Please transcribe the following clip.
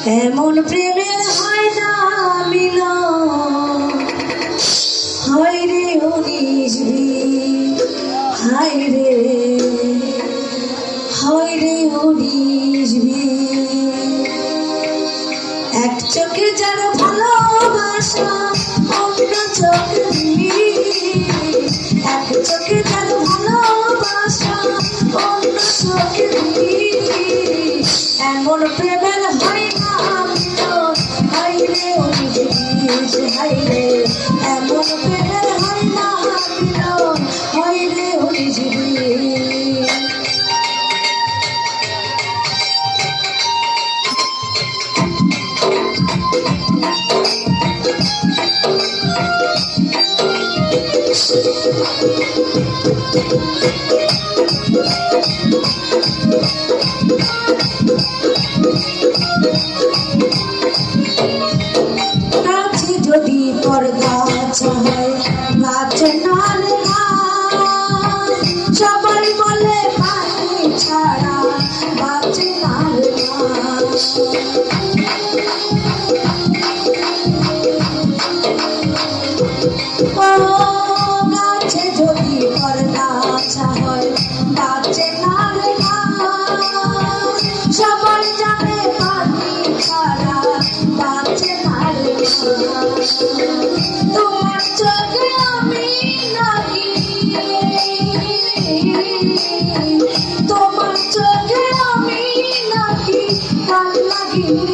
এমন প্রেমের হয় না মিলন, হয় রে অনিজবি, হায় রে হয় রে অনিজবি। এক চোখে যার ভালোবাসা অন্য চোখে এক চোখে যার ভালোবাসা অন্য চোখে এমন প্রেমের হয় না মিলন, হায় রে অনিজবি, হায় রে এমন প্রেমের হয় না মিলন, হয় রে অনিজবি। কাছে যদি পর্দা চায় গাছে নালে সবাই বলে পানি ছাড়া গাছে নালে গাছে যদি পর্দা চায় গাছে নালে সবাই জানে পানি ছাড়া গাছে নালে। তোমার চোখে আমি নাকি, তোমার চোখে আমি নাকি কাল লাগি।